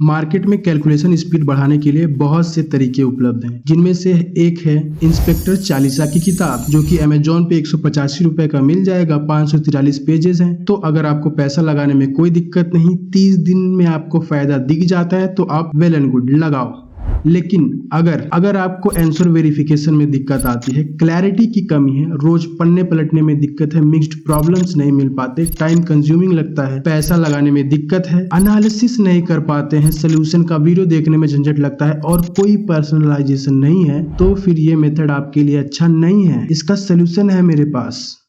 Market में calculation speed बढ़ाने के लिए बहुत से तरीके उपलब्ध हैं, जिनमें से एक है इंस्पेक्टर चालीसा की किताब, जो कि अमेजोन पे 185 रुपए का मिल जाएगा। 543 पेजेस हैं। तो अगर आपको पैसा लगाने में कोई दिक्कत नहीं, 30 दिन में आपको फायदा दिख जाता है, तो आप वेल एंड गुड लगाओ। लेकिन अगर आपको आंसर वेरिफिकेशन में दिक्कत आती है, क्लैरिटी की कमी है, रोज पढ़ने पलटने में दिक्कत है, मिक्स्ड प्रॉब्लम्स नहीं मिल पाते, टाइम कंज्यूमिंग लगता है, पैसा लगाने में दिक्कत है, एनालिसिस नहीं कर पाते हैं, सोल्यूशन का वीडियो देखने में झंझट लगता है और कोई पर्सनलाइजेशन नहीं है, तो फिर ये मेथड आपके लिए अच्छा नहीं है। इसका सोल्यूशन है मेरे पास।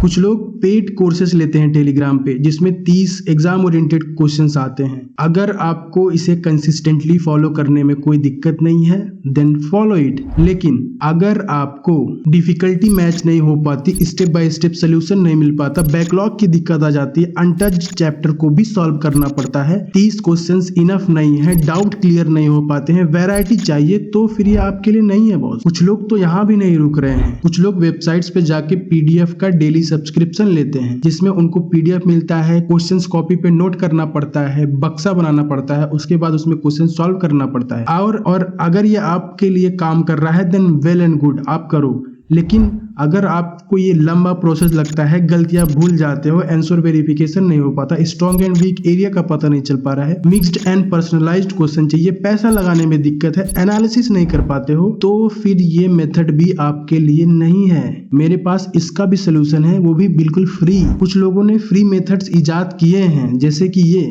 कुछ लोग पेड कोर्सेज लेते हैं टेलीग्राम पे, जिसमें 30 एग्जाम ओरिएंटेड क्वेश्चंस आते हैं। अगर आपको इसे कंसिस्टेंटली फॉलो करने में कोई दिक्कत नहीं है, देन फॉलो इट। लेकिन अगर आपको डिफिकल्टी मैच नहीं हो पाती, स्टेप बाय स्टेप सोल्यूशन नहीं मिल पाता, बैकलॉग की दिक्कत आ जाती है, अनटच्ड चैप्टर को भी सॉल्व करना पड़ता है, 30 क्वेश्चंस इनफ नहीं है, डाउट क्लियर नहीं हो पाते हैं, वैरायटी चाहिए, तो फिर ये आपके लिए नहीं है बॉस। कुछ लोग तो यहाँ भी नहीं रुक रहे हैं। कुछ लोग वेबसाइट्स पे जाके पीडीएफ का डेली सब्सक्रिप्शन लेते हैं, जिसमें उनको पीडीएफ मिलता है, क्वेश्चंस कॉपी पे नोट करना पड़ता है, बक्सा बनाना पड़ता है, उसके बाद उसमें क्वेश्चन सॉल्व करना पड़ता है। और अगर ये आपके लिए काम कर रहा है, देन वेल एंड गुड, आप करो। लेकिन अगर आपको ये लंबा प्रोसेस लगता है, गलतियां भूल जाते हो, आंसर वेरिफिकेशन नहीं हो पाता, स्ट्रॉन्ग एंड वीक एरिया का पता नहीं चल पा रहा है, मिक्स्ड एंड पर्सनलाइज्ड क्वेश्चन चाहिए, पैसा लगाने में दिक्कत है, एनालिसिस नहीं कर पाते हो, तो फिर ये मेथड भी आपके लिए नहीं है। मेरे पास इसका भी सोल्यूशन है, वो भी बिल्कुल फ्री। कुछ लोगों ने फ्री मेथड्स इजाद किए हैं, जैसे कि ये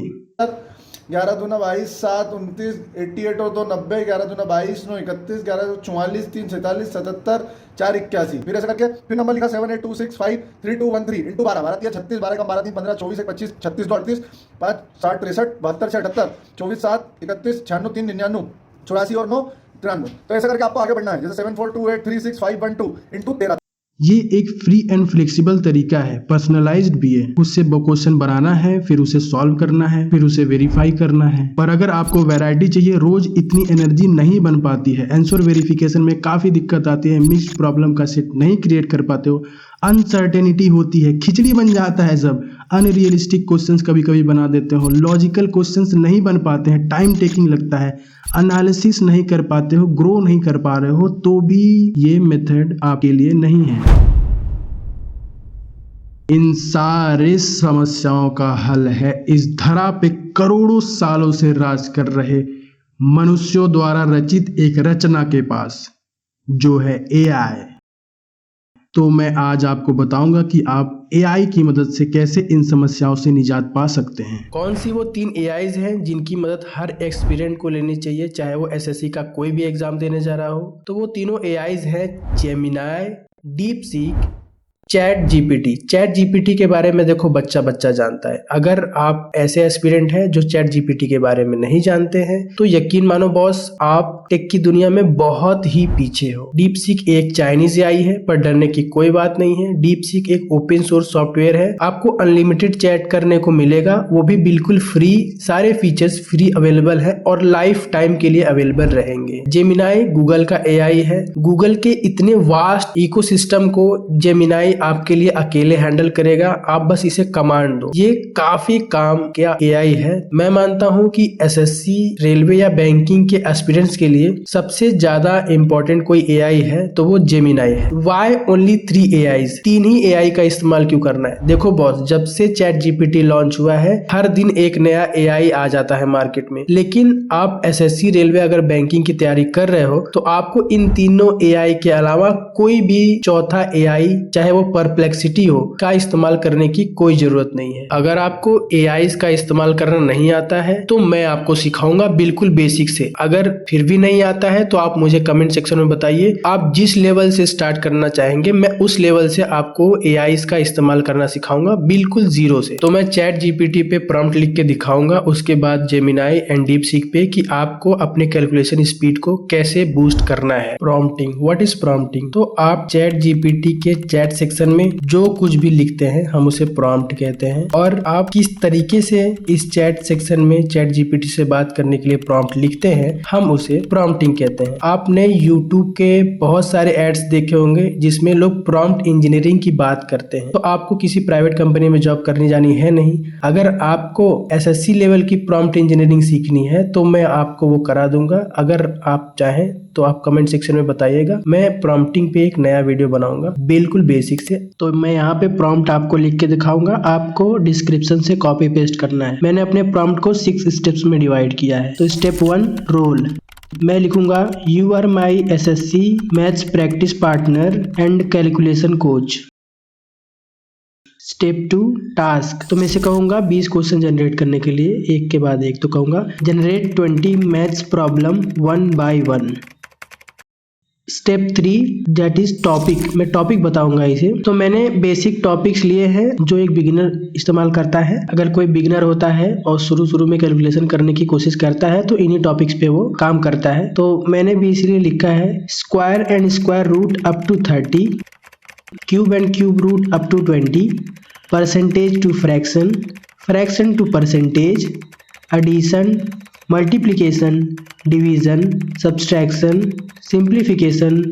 11 दूना 22, 7 29, 88 और 2 90, 11 दूना 22, 9 31, 11 2 44, 3 47, 77, 4 81। फिर ऐसा करके फिर नंबर लिखा 7826533213 इंटू 12, 12 3 36, 12 कम 12 3 15, 24 1 25, 36 2 38, 5 60 63, 72 6 78, 24 7 31, 96 3 99, 84 और 9 93। तो ऐसा करके आपको आगे बढ़ना है, जैसे 742836 512 इंटू 13। ये एक फ्री एंड फ्लेक्सिबल तरीका है, पर्सनलाइज्ड भी है। उससे क्वेश्चन बनाना है, फिर उसे सॉल्व करना है, फिर उसे वेरीफाई करना है। पर अगर आपको वैरायटी चाहिए, रोज इतनी एनर्जी नहीं बन पाती है, आंसर वेरिफिकेशन में काफी दिक्कत आती है, मिक्स्ड प्रॉब्लम का सेट नहीं क्रिएट कर पाते हो, अनसर्टेनिटी होती है, खिचड़ी बन जाता है सब, अनरियलिस्टिक क्वेश्चंस कभी कभी बना देते हो, लॉजिकल क्वेश्चंस नहीं बन पाते हैं, टाइम टेकिंग लगता है, एनालिसिस नहीं कर पाते हो, ग्रो नहीं कर पा रहे हो, तो भी ये मेथड आपके लिए नहीं है। इन सारे समस्याओं का हल है इस धरा पे करोड़ों सालों से राज कर रहे मनुष्यों द्वारा रचित एक रचना के पास, जो है एआई। तो मैं आज आपको बताऊंगा कि आप एआई की मदद से कैसे इन समस्याओं से निजात पा सकते हैं। कौन सी वो 3 एआईज हैं जिनकी मदद हर एक्सपीरियंट को लेनी चाहिए, चाहे वो एसएससी का कोई भी एग्जाम देने जा रहा हो। तो वो तीनों एआईज हैं Gemini, deep seek, chat GPT के बारे में देखो बच्चा बच्चा जानता है। अगर आप ऐसे एस्पिरेंट हैं जो चैट जीपीटी के बारे में नहीं जानते हैं, तो यकीन मानो बॉस, आप टेक की दुनिया में बहुत ही पीछे हो। डीप सीक एक चाइनीज एआई है, पर डरने की कोई बात नहीं है। डीप सीक एक ओपन सोर्स सॉफ्टवेयर है, आपको अनलिमिटेड चैट करने को मिलेगा, वो भी बिल्कुल फ्री। सारे फीचर्स फ्री अवेलेबल है और लाइफ टाइम के लिए अवेलेबल रहेंगे। जेमिनाई गूगल का एआई है। गूगल के इतने वास्ट इकोसिस्टम को जेमिनाई आपके लिए अकेले हैंडल करेगा, आप बस इसे कमांड दो। ये काफी काम का एआई है। मैं मानता हूं कि एसएससी, रेलवे या बैंकिंग के एस्पिरेंट्स के लिए सबसे ज्यादा इंपॉर्टेंट कोई एआई है तो वो जेमिनाई है। Why only 3 AIs? 3 ही एआई का इस्तेमाल क्यों करना है? देखो बॉस, जब से चैट जीपीटी लॉन्च हुआ है, हर दिन एक नया एआई आ जाता है मार्केट में। लेकिन आप एसएससी, रेलवे अगर बैंकिंग की तैयारी कर रहे हो, तो आपको इन तीनों एआई के अलावा कोई भी चौथा एआई, चाहे वो परप्लेक्सिटी हो, का इस्तेमाल करने की कोई जरूरत नहीं है। अगर आपको एआईज का इस्तेमाल करना नहीं आता है, तो मैं आपको सिखाऊंगा बिल्कुल बेसिक से। अगर फिर भी नहीं आता है, तो आप मुझे कमेंट सेक्शन में बताइए। आप जिस लेवल से स्टार्ट करना चाहेंगे, मैं उस लेवल से आपको एआईज का इस्तेमाल करना सिखाऊंगा, बिल्कुल जीरो से। तो मैं चैट जीपीटी पे प्रॉम्प्ट लिख के दिखाऊंगा, उसके बाद जेमिनाई एंड डीप सीक पे कि आपको अपने कैलकुलेशन स्पीड को कैसे बूस्ट करना है। Prompting, what is prompting? तो आप चैट जीपीटी के चैट सेक्शन में जो कुछ भी लिखते हैं हम उसे प्रॉम्प्ट कहते हैं। और आप किस तरीके से इस चैट सेक्शन में चैट जीपीटी से बात करने के लिए प्रॉम्प्ट लिखते हैं हम उसे प्रॉम्प्टिंग कहते हैं। आपने यूट्यूब के बहुत सारे एड्स देखे होंगे जिसमें लोग प्रॉम्प्ट इंजीनियरिंग की बात करते हैं। तो आपको किसी प्राइवेट कंपनी में जॉब करने जानी है नहीं। अगर आपको एसएससी लेवल की प्रॉम्प्ट इंजीनियरिंग सीखनी है तो मैं आपको वो करा दूंगा। अगर आप चाहें तो आप कमेंट सेक्शन में बताइएगा, मैं प्रॉम्प्टिंग पे एक नया वीडियो बनाऊंगा बिल्कुल बेसिक से। तो मैं यहाँ पे प्रॉम्प्ट आपको लिख के दिखाऊंगा, आपको डिस्क्रिप्शन से कॉपी पेस्ट करना है। मैंने अपने प्रॉम्प्ट को 6 स्टेप्स में डिवाइड किया है। तो स्टेप 1 रोल, मैं लिखूंगा you are my SSC maths practice partner and calculation coach. Step 2 task, तो मैं इसे कहूंगा 20 क्वेश्चन जनरेट करने के लिए एक के बाद एक। तो कहूंगा generate 20 maths problem 1 by 1। Step 3 that is topic, मैं टॉपिक बताऊंगा इसे। तो मैंने बेसिक टॉपिक्स लिए हैं जो एक बिगिनर इस्तेमाल करता है। अगर कोई बिगिनर होता है और शुरू में कैलकुलेशन करने की कोशिश करता है तो इन्हीं टॉपिक्स पे वो काम करता है। तो मैंने भी इसलिए लिखा है square and square root up to 30, cube and cube root up to 20, percentage to fraction, fraction to percentage, addition, multiplication, division, subtraction, simplification,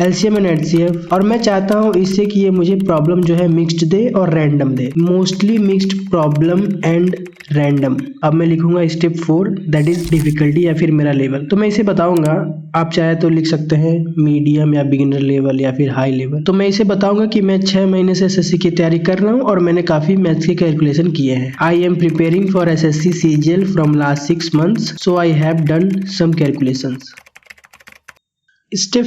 LCM and HCF. और मैं चाहता हूँ इससे कि ये मुझे प्रॉब्लम जो है मिक्स्ड दे और random they, mostly mixed problem and random. अब मैं लिखूंगा स्टेप 4 दैट इज डिफिकल्टी या फिर मेरा लेवल। तो मैं इसे बताऊंगा, आप चाहे तो लिख सकते हैं मीडियम या बिगिनर लेवल या फिर हाई लेवल। तो मैं इसे बताऊंगा कि मैं 6 महीने से एसएससी की तैयारी कर रहा हूँ और मैंने काफी मैथ्स के कैलकुलेशन किए हैं। I am preparing for SSC CGL from last 6 months, so I have done some calculations. Step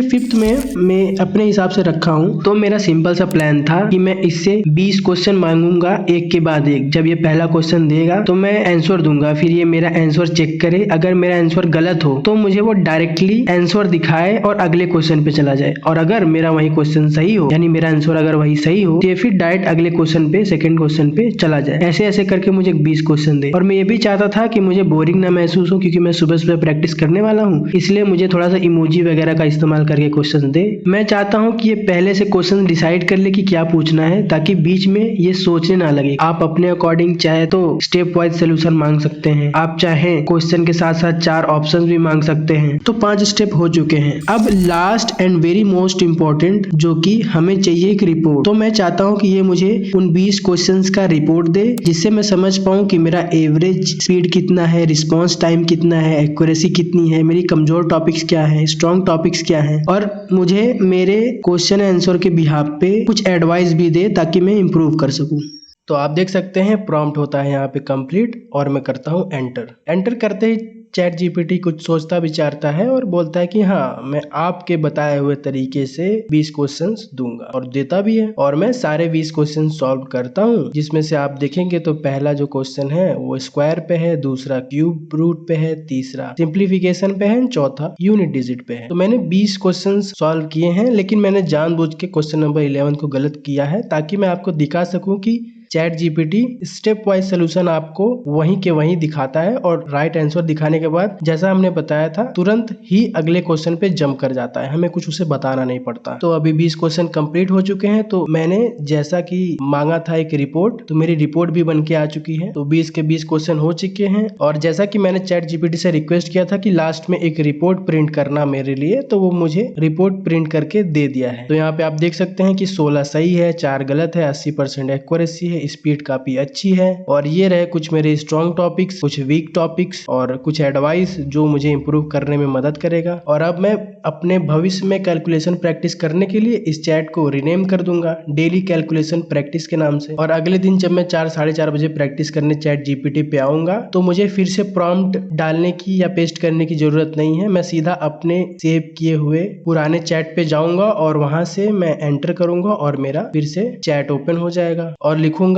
5 में मैं अपने हिसाब से रखा हूँ। तो मेरा सिंपल सा प्लान था कि मैं इससे 20 क्वेश्चन मांगूंगा एक के बाद एक। जब ये पहला क्वेश्चन देगा तो मैं आंसर दूंगा, फिर ये मेरा आंसर चेक करे। अगर मेरा आंसर गलत हो तो मुझे वो डायरेक्टली आंसर दिखाए और अगले क्वेश्चन पे चला जाए। और अगर मेरा वही क्वेश्चन सही हो, यानी मेरा आंसर अगर वही सही हो, तो ये फिर डायरेक्ट अगले क्वेश्चन पे, सेकंड क्वेश्चन पे चला जाए। ऐसे ऐसे करके मुझे 20 क्वेश्चन दे। और मैं ये भी चाहता था कि मुझे बोरिंग ना महसूस हो, क्योंकि मैं सुबह सुबह प्रैक्टिस करने वाला हूँ। इसलिए मुझे थोड़ा सा इमोजी वगैरह का इस्तेमाल करके क्वेश्चन दे। मैं चाहता हूं कि ये पहले से क्वेश्चन डिसाइड कर ले कि क्या पूछना है, ताकि बीच में ये सोचने ना लगे। आप अपने अकॉर्डिंग चाहे तो स्टेप वाइज सोल्यूशन मांग सकते हैं, आप चाहे क्वेश्चन के साथ साथ 4 ऑप्शंस भी मांग सकते हैं। तो 5 स्टेप हो चुके हैं। अब last and very most important, जो कि हमें चाहिए एक रिपोर्ट। तो मैं चाहता हूं कि ये मुझे उन 20 क्वेश्चंस का रिपोर्ट दे, जिससे मैं समझ पाऊं कि मेरा एवरेज स्पीड कितना है, रिस्पॉन्स टाइम कितना है, एक्यूरेसी कितनी है, मेरी कमजोर टॉपिक्स क्या है, स्ट्रॉन्ग टॉपिक्स क्या है। और मुझे मेरे क्वेश्चन आंसर के बिहाफ पे कुछ एडवाइस भी दे, ताकि मैं इंप्रूव कर सकूं। तो आप देख सकते हैं प्रॉम्प्ट होता है यहाँ पे कंप्लीट, और मैं करता हूँ एंटर करते ही चैट जीपीटी कुछ सोचता विचारता है और बोलता है कि हाँ, मैं आपके बताए हुए तरीके से 20 क्वेश्चंस दूंगा, और देता भी है। और मैं सारे 20 क्वेश्चन सॉल्व करता हूँ, जिसमें से आप देखेंगे तो पहला जो क्वेश्चन है वो स्क्वायर पे है, दूसरा क्यूब रूट पे है, तीसरा सिंप्लीफिकेशन पे है, चौथा यूनिट डिजिट पे है। तो मैंने 20 क्वेश्चन सॉल्व किए हैं, लेकिन मैंने जानबूझ के क्वेश्चन नंबर 11 को गलत किया है, ताकि मैं आपको दिखा सकूं कि chat GPT step wise solution आपको वहीं के वहीं दिखाता है, और राइट आंसर दिखाने के बाद, जैसा हमने बताया था, तुरंत ही अगले क्वेश्चन पे जंप कर जाता है, हमें कुछ उसे बताना नहीं पड़ता। तो अभी 20 क्वेश्चन कंप्लीट हो चुके हैं। तो मैंने जैसा कि मांगा था एक रिपोर्ट, तो मेरी रिपोर्ट भी बन के आ चुकी है। तो 20 के 20 क्वेश्चन हो चुके हैं, और जैसा कि मैंने चैट जीपीटी से रिक्वेस्ट किया था कि लास्ट में एक रिपोर्ट प्रिंट करना मेरे लिए, तो वो मुझे रिपोर्ट प्रिंट करके दे दिया है। तो यहाँ पे आप देख सकते हैं कि 16 सही है, 4 गलत है, 80% एक्यूरेसी है, स्पीड काफी अच्छी है। और ये रहे कुछ मेरे स्ट्रॉन्ग टॉपिक्स, कुछ वीक टॉपिक्स, और कुछ एडवाइस जो मुझे इंप्रूव करने में मदद करेगा। और अब मैं अपने भविष्य में कैलकुलेशन प्रैक्टिस करने के लिए इस चैट को रीनेम कर दूंगा डेली कैलकुलेशन प्रैक्टिस के नाम से। और अगले दिन जब मैं 4 साढ़े 4 बजे प्रैक्टिस करने चैट जीपीटी पे आऊंगा, तो मुझे फिर से प्रॉम्प्ट डालने की या पेस्ट करने की जरूरत नहीं है। मैं सीधा अपने सेव किए हुए पुराने चैट पे जाऊंगा और वहां से मैं एंटर करूंगा, और मेरा फिर से चैट ओपन हो जाएगा, और लिखूंगा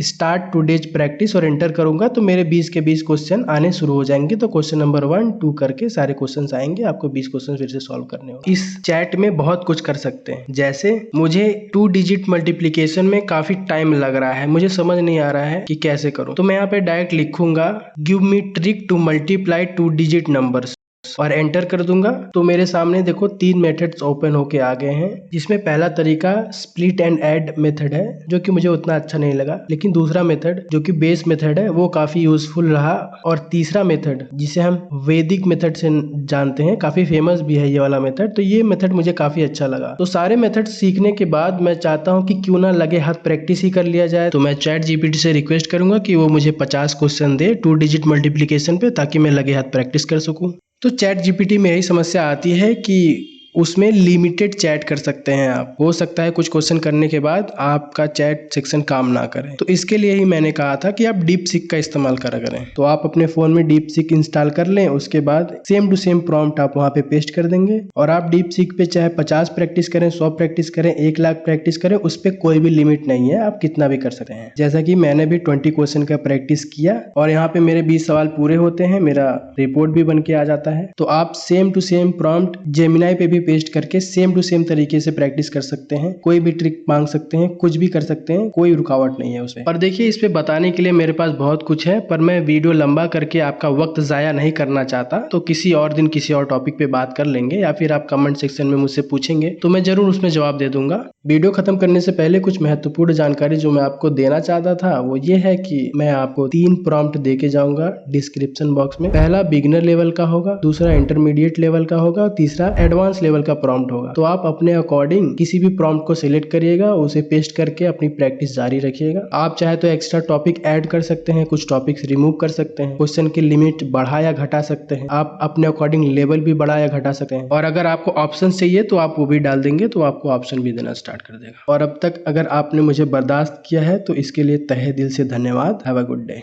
स्टार्ट टुडेज प्रैक्टिस और एंटर करूंगा, तो मेरे 20 के 20 क्वेश्चन आने शुरू हो जाएंगे। तो क्वेश्चन नंबर 1, 2 करके सारे क्वेश्चंस आएंगे, आपको 20 क्वेश्चन फिर से सॉल्व करने होंगे। इस चैट में बहुत कुछ कर सकते हैं, जैसे मुझे 2 डिजिट मल्टीप्लिकेशन में काफी टाइम लग रहा है, मुझे समझ नहीं आ रहा है कि कैसे करूं। तो मैं यहाँ पे डायरेक्ट लिखूंगा give me trick to multiply 2 digit numbers. और एंटर कर दूंगा तो मेरे सामने देखो 3 मेथड्स ओपन होके आ गए हैं, जिसमें पहला तरीका स्प्लिट एंड ऐड मेथड है जो कि मुझे उतना अच्छा नहीं लगा, लेकिन दूसरा मेथड जो कि बेस मेथड है वो काफी यूजफुल रहा। और तीसरा मेथड जिसे हम वैदिक मेथड से जानते हैं, काफी फेमस भी है ये वाला मेथड, तो ये मेथड मुझे काफी अच्छा लगा। तो सारे मेथड सीखने के बाद मैं चाहता हूँ कि क्यों ना लगे हाथ प्रैक्टिस ही कर लिया जाए। तो मैं चैट जीपीटी से रिक्वेस्ट करूंगा कि वो मुझे 50 क्वेश्चन दे 2 डिजिट मल्टीप्लिकेशन पे, ताकि मैं लगे हाथ प्रैक्टिस कर सकूं। तो चैट जीपीटी में यही समस्या आती है कि उसमें लिमिटेड चैट कर सकते हैं आप। हो सकता है कुछ क्वेश्चन करने के बाद आपका चैट सेक्शन काम ना करे, तो इसके लिए ही मैंने कहा था कि आप डीप सीक का इस्तेमाल करा करें। तो आप अपने फोन में डीप सीक इंस्टॉल कर लें, उसके बाद सेम टू सेम प्रॉम्प्ट आप वहां पे पेस्ट कर देंगे। और आप डीप सीक पे चाहे 50 प्रैक्टिस करें, 100 प्रैक्टिस करें, 1 लाख प्रैक्टिस करें, उस पर कोई भी लिमिट नहीं है, आप कितना भी कर सकते हैं। जैसा कि मैंने भी 20 क्वेश्चन का प्रैक्टिस किया और यहाँ पे मेरे 20 सवाल पूरे होते हैं, मेरा रिपोर्ट भी बन के आ जाता है। तो आप same to same prompt Gemini पे भी पेस्ट करके सेम टू सेम तरीके से प्रैक्टिस कर सकते हैं। कोई भी ट्रिक मांग सकते हैं, कुछ भी कर सकते हैं, कोई रुकावट नहीं है उसमें। और देखिए, इस पे बताने के लिए मेरे पास बहुत कुछ है, पर मैं वीडियो लंबा करके आपका वक्त जाया नहीं करना चाहता। तो किसी और दिन किसी और टॉपिक पे बात कर लेंगे, या फिर आप कमेंट सेक्शन में मुझसे पूछेंगे तो मैं जरूर उसमें जवाब दे दूंगा। वीडियो खत्म करने से पहले कुछ महत्वपूर्ण जानकारी जो मैं आपको देना चाहता था वो ये है कि मैं आपको 3 प्रॉम्प्ट दे के जाऊंगा डिस्क्रिप्शन बॉक्स में। पहला बिगिनर लेवल का होगा, दूसरा इंटरमीडिएट लेवल का होगा, और तीसरा एडवांस लेवल का प्रॉम्प्ट होगा। तो आप अपने अकॉर्डिंग किसी भी प्रॉम्प्ट को सिलेक्ट करिएगा, उसे पेस्ट करके अपनी प्रैक्टिस जारी रखिएगा। आप चाहे तो एक्स्ट्रा टॉपिक ऐड कर सकते हैं, कुछ टॉपिक्स रिमूव कर सकते हैं, क्वेश्चन की लिमिट बढ़ा या घटा सकते हैं, आप अपने अकॉर्डिंग लेवल भी बढ़ा या घटा सकते हैं। और अगर आपको ऑप्शन चाहिए तो आप वो भी डाल देंगे, तो आपको ऑप्शन भी देना स्टार्ट कर देगा। और अब तक अगर आपने मुझे बर्दाश्त किया है तो इसके लिए तहे दिल से धन्यवाद। Have a good day.